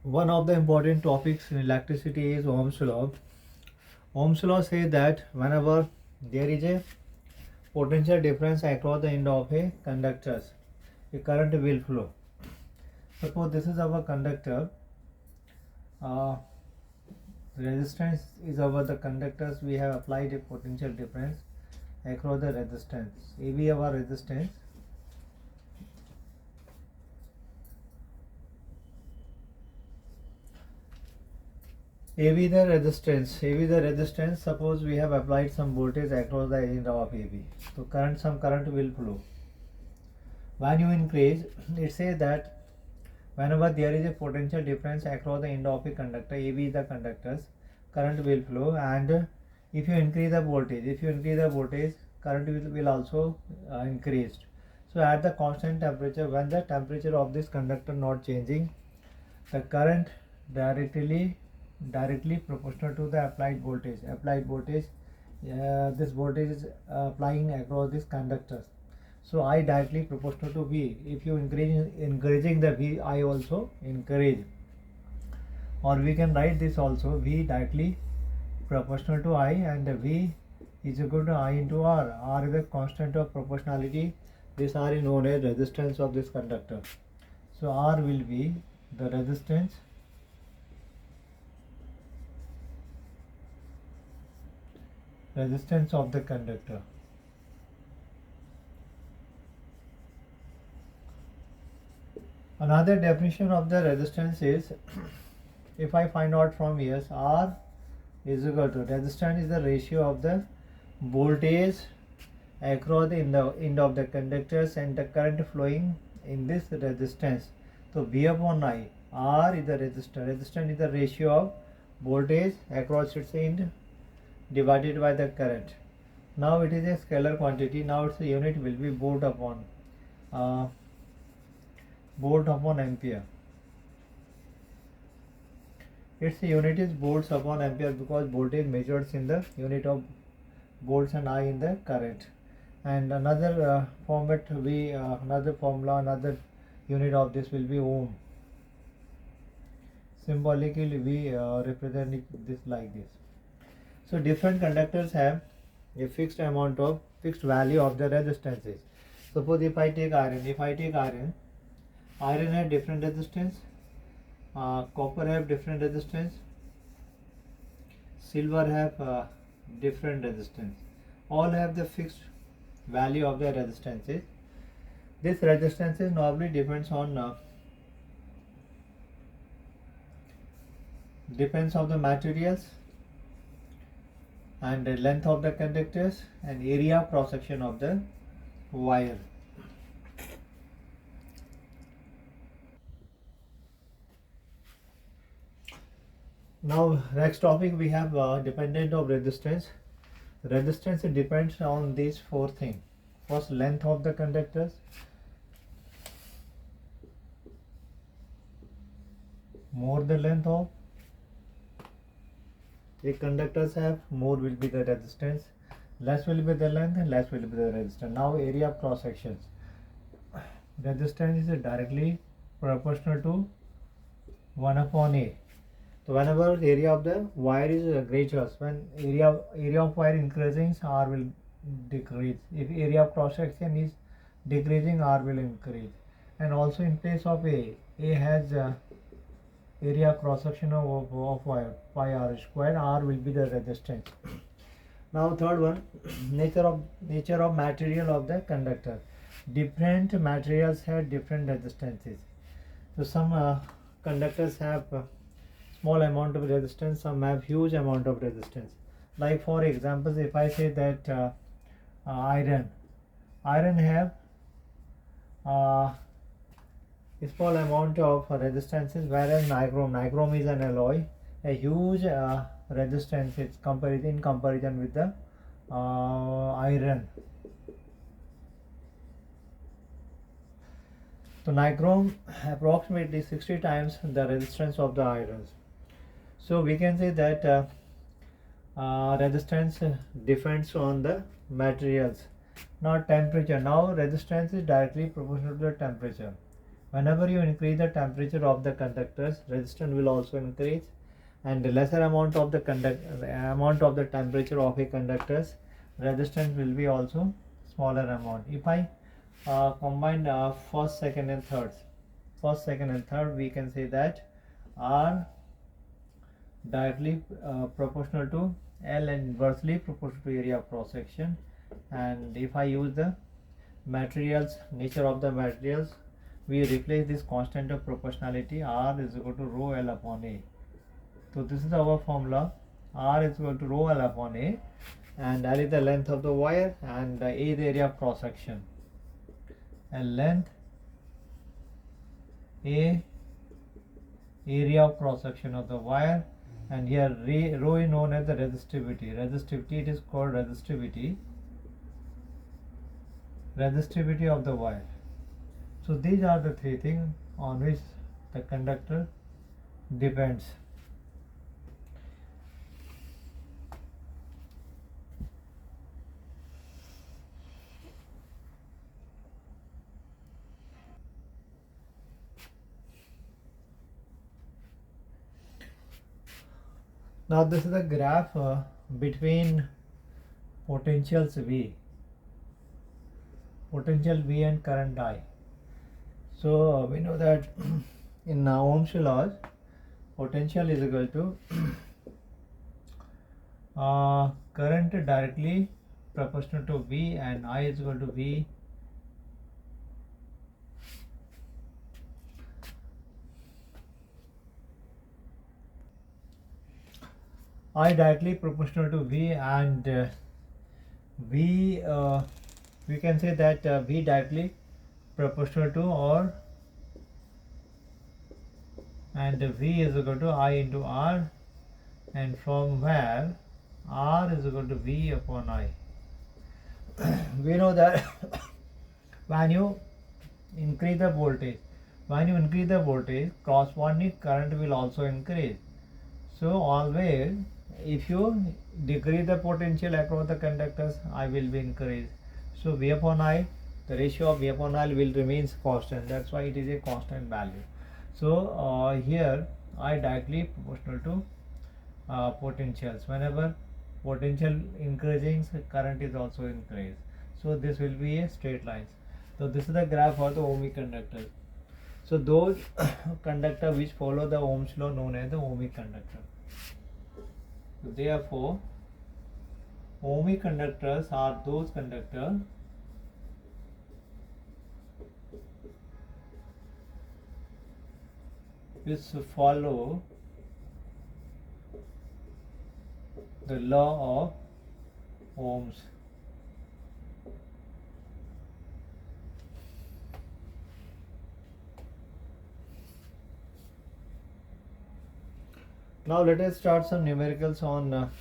One of the important topics in electricity is Ohm's law. Ohm's law says that whenever there is a potential difference across the end of a conductor, a current will flow. Suppose this is our conductor, uh, resistance is over the conductors, we have applied a potential difference across the resistance. AB our resistance. AB the resistance, suppose we have applied some voltage across the end of AB. So some current will flow. When you increase, it says that whenever there is a potential difference across the end of a conductor, AB is the conductors, current will flow, and if you increase the voltage, current will also increase. So at the constant temperature, when the temperature of this conductor not changing, the current directly proportional to the applied voltage. This voltage is applying across this conductors. So I directly proportional to V. If you increasing the V, I also increase. Or we can write this also, V directly proportional to I, and V is equal to I into R. R is the constant of proportionality. This R is known as resistance of this conductor. So R will be the resistance of the conductor. Another definition of the resistance is, if I find out from here, R is equal to, resistance is the ratio of the voltage across the end of the conductors and the current flowing in this resistance. So V upon I, R is the resistance is the ratio of voltage across its end divided by the current. Now it is a scalar quantity. Now its unit will be volt upon ampere. Its unit is volts upon ampere because voltage measured in the unit of volts and I in the current. And another another unit of this will be ohm. Symbolically we represent this like this. So different conductors have a fixed value of the resistances. Suppose if I take iron, iron have different resistance, copper have different resistance, silver have different resistance. All have the fixed value of their resistances. This resistances normally depends on the materials and the length of the conductors and area of cross section of the wire. Now next topic we have dependent of resistance. Resistance depends on these four things. First, length of the conductors. More the length of the conductors have, more will be the resistance. Less will be the length and less will be the resistance. Now area of cross sections. Resistance is directly proportional to 1 upon A. So whenever the area of the wire is greater, when area of wire increasing, R will decrease. If area of cross section is decreasing, R will increase. And also in place of A has area cross section of wire, pi R square. R will be the resistance. Now third one, nature of material of the conductor. Different materials have different resistances. So some conductors have small amount of resistance, some have huge amount of resistance. Like for example, if I say that iron have a small amount of resistances, whereas nichrome is an alloy, a huge resistance in comparison with the iron. So nichrome approximately 60 times the resistance of the irons. So we can say that resistance depends on the materials. Now temperature. Now resistance is directly proportional to the temperature. Whenever you increase the temperature of the conductors, resistance will also increase, and the lesser amount of the temperature of a conductors, resistance will be also smaller amount. If I combine first, second and third, we can say that R directly proportional to L and inversely proportional to area of cross section. And if I use the materials, nature of the materials, we replace this constant of proportionality. R is equal to rho L upon A. So this is our formula. R is equal to rho L upon A, and L is the length of the wire, and A is the area of cross section. And length, A, area of cross section of the wire, and here rho is known as the resistivity. It is called resistivity of the wire. So these are the three things on which the conductor depends. Now this is a graph between potential V and current I. So we know that in Ohm's laws, potential is equal to current directly proportional to V, and I is equal to V I directly proportional to V, and V we can say that V directly proportional to or, and V is equal to I into R, and from where R is equal to V upon I. We know that when you increase the voltage, corresponding current will also increase. So always, if you decrease the potential across the conductors, I will be increased. So V upon I, the ratio of V upon I will remains constant. That's why it is a constant value. So here I directly proportional to potentials. Whenever potential increasing, current is also increased. So this will be a straight line. So this is the graph for the ohmic conductor. So those conductor which follow the Ohm's law known as the ohmic conductor. So therefore, ohmic conductors are those conductors which follow the law of Ohm's. Now let us start some numericals on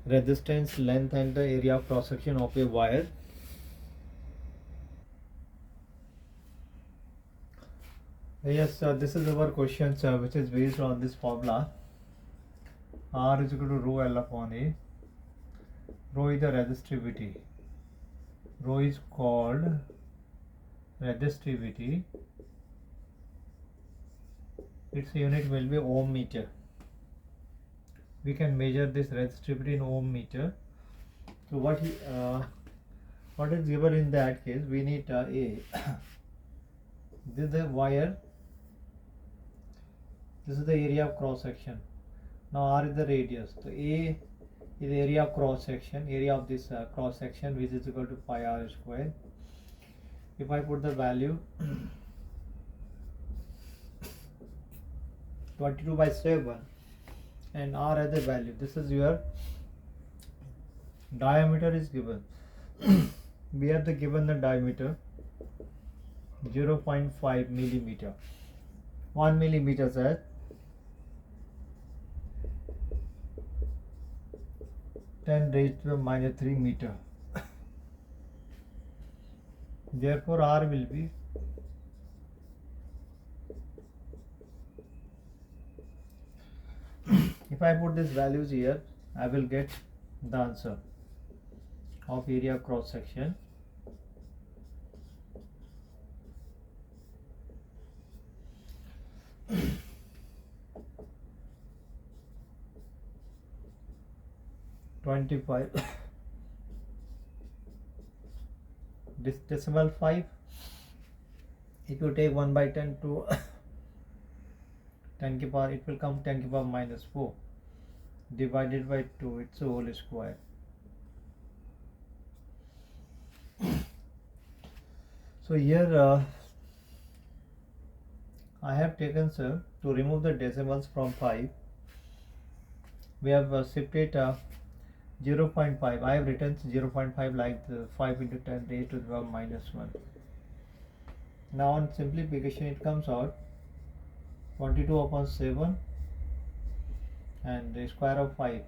resistance, length and the area of cross section of a wire. Yes, this is our question which is based on this formula. R is equal to rho L upon A. Rho is the resistivity. Rho is called resistivity. Its unit will be ohm meter. We can measure this resistivity in ohm meter. So what is given in that case? We need A. This is the wire. This is the area of cross section. Now R is the radius. So A is the area of cross section. Area of this cross section, which is equal to pi R square. If I put the value 22/7 and R as the value, this is your diameter is given. We have given the diameter 0.5 millimeter. 1 millimeter says 10 raised to the minus 3 meter. Therefore R will be if I put these values here, I will get the answer of area of cross section. 25 this decimal 5, if you take 1 by 10 to 10 ki power, it will come 10 ki power minus 4 divided by 2, it's a whole square. So here I have taken, sir, to remove the decimals from 5, we have shifted 0.5. I have written 0.5 like the 5 into 10 raised to the power minus 1. Now on simplification it comes out 22 upon 7 and the square of 5.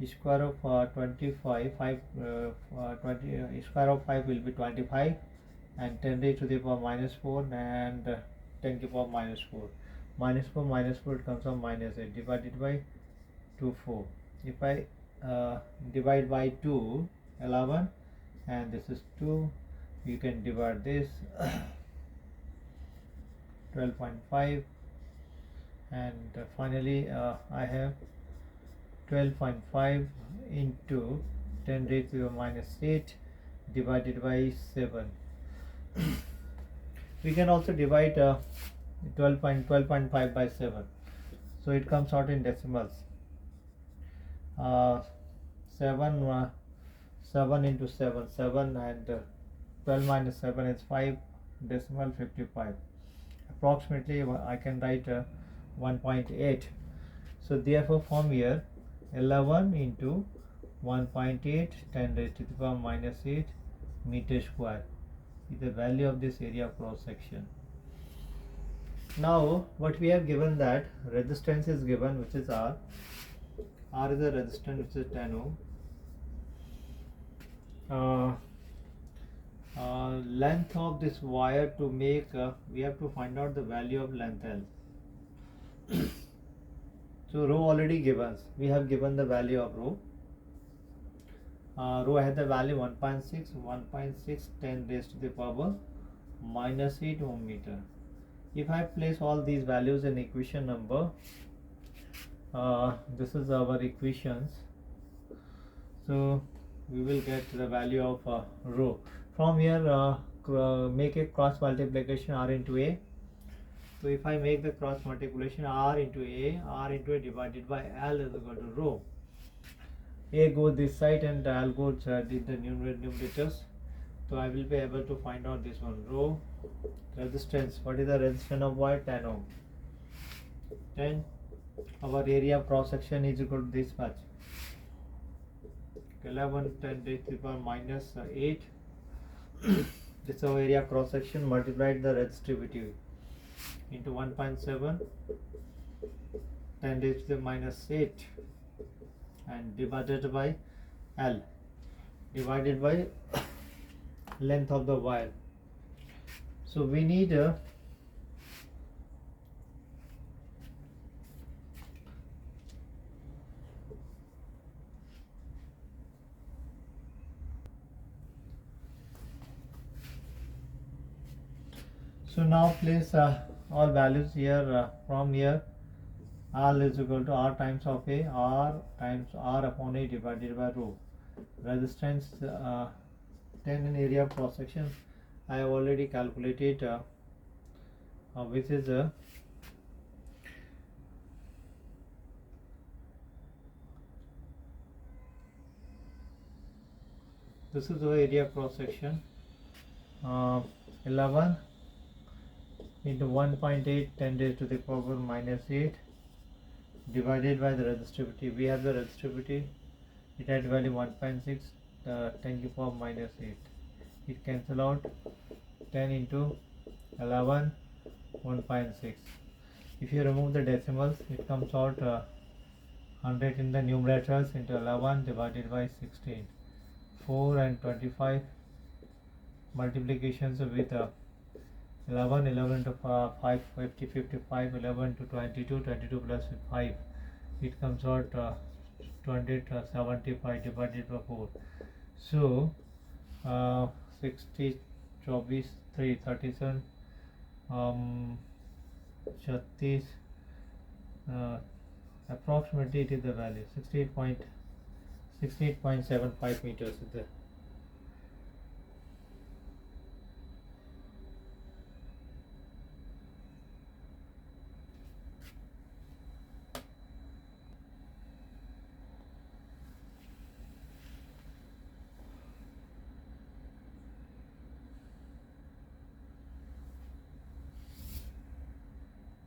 Square of 25, 20, square of 5 will be 25 and 10 raised to the power minus 4 and 10 to the power minus 4. Minus 4 it comes out minus 8 divided by 2, 4. If I divide by 2, 11 and this is 2, you can divide this 12.5 and finally I have 12.5 into 10 raised to the minus 8 divided by 7. We can also divide 12.5 by 7, so it comes out in decimals. 7 into 7 and 12 minus 7 is 5, decimal 55. Approximately I can write 1.8. So therefore from here 11 into 1.8 10 raised to the power minus 8 meter square is the value of this area cross section. Now what we have given, that resistance is given, which is R. R is a resistance which is 10 ohm. Length of this wire to make, we have to find out the value of length L. So rho already given, we have given the value of rho. Rho had the value 1.6, 10 raised to the power minus 8 ohm meter. If I place all these values in equation number, this is our equations, so we will get the value of rho. From here make a cross multiplication R into A. So if I make the cross multiplication R into A divided by L is equal to rho. A goes this side and L goes the numerators. So I will be able to find out this one, rho resistance. What is the resistance of wire? 10 ohm. 10. Our area of cross section is equal to this much. 11 10 raised to the power minus 8. This is our area cross section multiplied the resistivity into 1.7 10 raised to the minus 8 and divided by L divided by length of the wire. So we need so now place all values here. From here R is equal to R times of A, R times R upon A divided by rho. Resistance 10 in area of cross section I have already calculated, which is this is the area cross section 11 into 1.8 10 raised to the power minus 8 divided by the resistivity. We have the resistivity, it had value 1.6 10 to the power minus 8. It cancel out 10 into 11 1.6. If you remove the decimals, it comes out 100 in the numerators into 11 divided by 16. 4 and 25 multiplications with 11 into 5 50 55 11 to 22 22 plus 5, it comes out 275 divided by 4. So 60 24 3 37 36 approximately it is the value 68.7 68.75 meters is there.